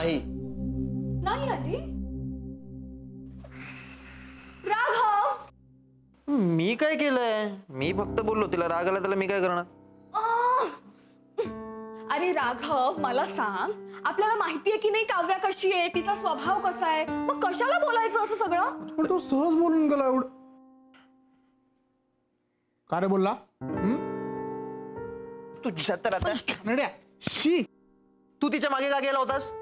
नाही नाही आली. राघव, मी काय केलंय? मी फक्त बोललो तिला राग आला त्याला मी काय करणार? अरे राघव, मला सांग, आपल्याला माहितीये की नाही काव्या कशी आहे, तिचा स्वभाव कसा आहे, मग कशाला बोलायचं असं सगळं? पण तो सहज बोलून गेला एवढं. का रे बोलला? तुझ्या तर आता नड्या शी. तू तिच्या मागे का गेला होतास?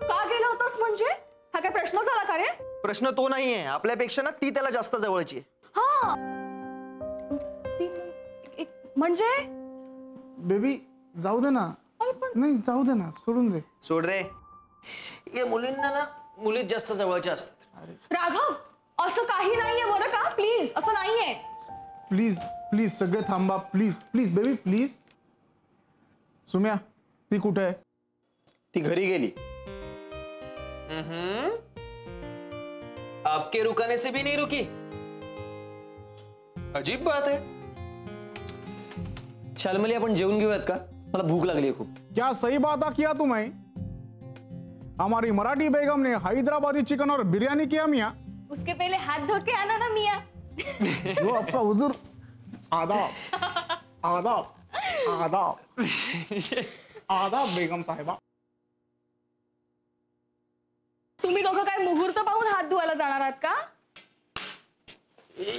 का गेला होतास म्हणजे? हा काय प्रश्न झाला का रे? प्रश्न तो नाहीये, आपल्यापेक्षा ना ती त्याला जास्त जवळची आहे. हा म्हणजे बेबी जाऊ दे ना. नाही जाऊ दे ना, सोडून दे. सोड रे. या मुलींना ना मुलीच जास्त जवळच्या असतात. राघव, असं काही नाहीये बरं का, प्लीज असं नाहीये. प्लीज प्लीज सगळे थांबा, प्लीज प्लीज बेबी प्लीज. सुम्या ती कुठे आहे? ती घरी गेली. आपके रुकने से भी नहीं रुकी. अजीब बात है. शाल्मली आपण जेवून घेऊयात का? मला भूक लागली आहे खूप. क्या सही बात किया तुम्हें. हमारी मराठी बेगम ने हैदराबादी चिकन और बिरयानी किया मियाँ. उसके पहले हाथ धो के आना ना मियाँ. जो आपका हुजूर. आदाब आदाब आदाब आदाब बेगम साहेबा. तुम्ही दोघं काय मुहूर्त पाहून हात धुवायला जाणार आहात का?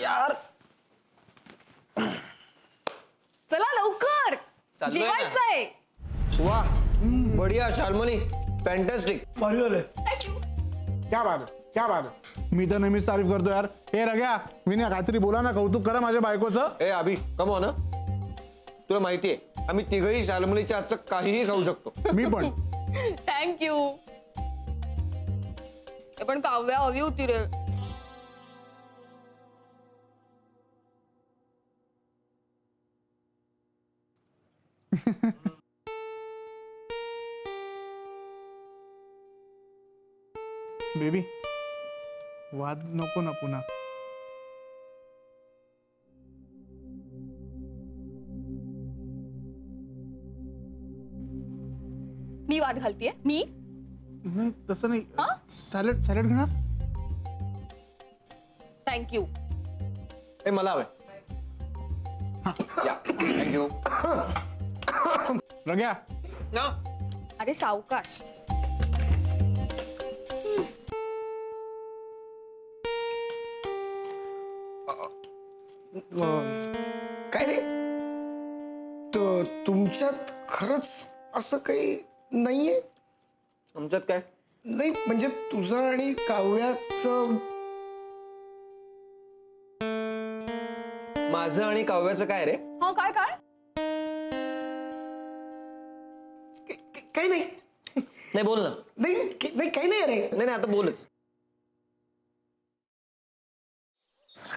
यार चला लवकर, जेवायचंय. वाह, बढ़िया शाल्मली, फॅन्टॅस्टिक. क्या बात है, क्या बात है. मी तर नेहमीच तारीफ करतो यार. हे रग्या, विनया काहीतरी बोला ना, कौतुक करा माझ्या बायकोचं. ए अभि, कम ऑन. तुला माहितीये आम्ही तिघही शाल्मलीच्या हातचं काहीही खाऊ शकतो. मी पण. थँक्यू. पण काव्या हवी होती रे. बेबी वाद नको ना पुन्हा. मी वाद घालतीये? मी नाही तसं नाही. सॅलड सॅलड घेणार. थँक्यू. ए मला हवंय. थँक्यू. रग्या ना अरे सावकाश. काय रे, तुमच्यात खरंच असं काही नाहीये? आमच्यात काय नाही म्हणजे तुझं आणि काव्याचं. माझं आणि काव्याचं काय रे? हा काय काय? काही नाही. नाही बोल ना. नाही नाही काही नाही अरे. नाही नाही आता बोलच.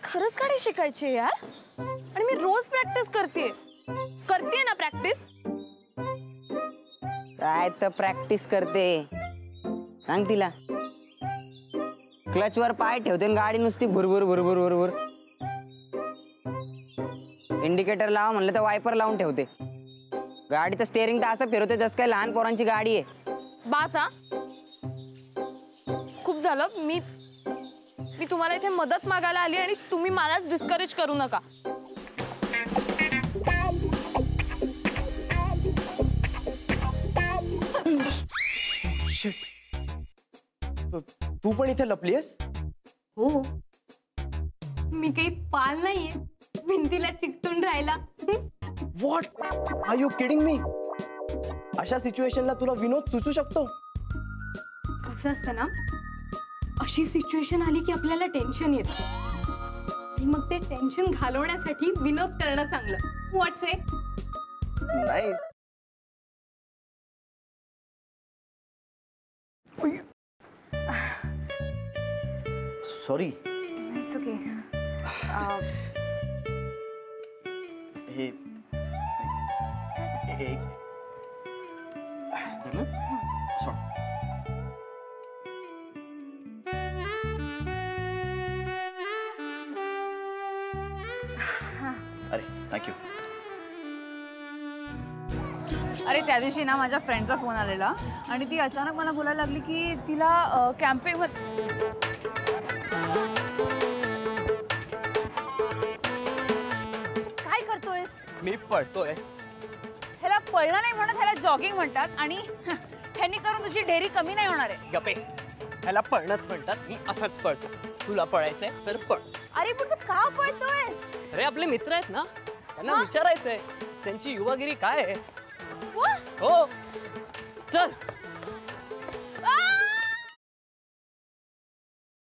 खरंच गाडी शिकायची यार, आणि मी रोज प्रॅक्टिस करते ना. प्रॅक्टिस काय तर प्रॅक्टिस करते. सांग तिला. क्लच वर पाय ठेवते गाडी नुसती भुरभुर भुरभुर भुरभुर. इंडिकेटर लावा म्हणलं तर वायपर लावून ठेवते. गाडीचं स्टेअरिंग तर असं फिरवते जसं काय लहान पोरांची गाडी आहे. बासा खूप झालं. मी तुम्हाला इथे मदत मागायला आली आणि तुम्ही मलाच डिस्करेज करू नका. तू पण इथे लपलीस? हो, मी काही पाल नाहीये भिंतीला चिकटून राहिला. What are you kidding me? अशा सिच्युएशनला तुला विनोद सुचू शकतो? कसं असतं ना, अशी सिच्युएशन आली की आपल्याला टेन्शन येतं आणि मग ते टेन्शन घालवण्यासाठी विनोद करणं चांगलं. व्हॉट्स इट? नाही. सॉरी. It's okay. हे सॉरी. अरे थँक्यू. अरे त्या दिवशी ना माझ्या फ्रेंडचा फोन आलेला आणि ती अचानक मला बोलायला लागली की तिला कॅम्पिंग काय करतोयस? मी पळतोय. ह्याला पळणं नाही म्हणत, ह्याला जॉगिंग म्हणतात आणि ह्यांनी करून तुझी ढेरी कमी नाही होणार आहे. गपे, ह्याला पळणंच म्हणतात. मी असंच पळतो. तुला पळायचंय तर पळ. अरे पण तू का पळतोयस? अरे आपले मित्र आहेत ना, त्यांना विचारायचंय त्यांची युवागिरी काय आहे. वा, हो चल.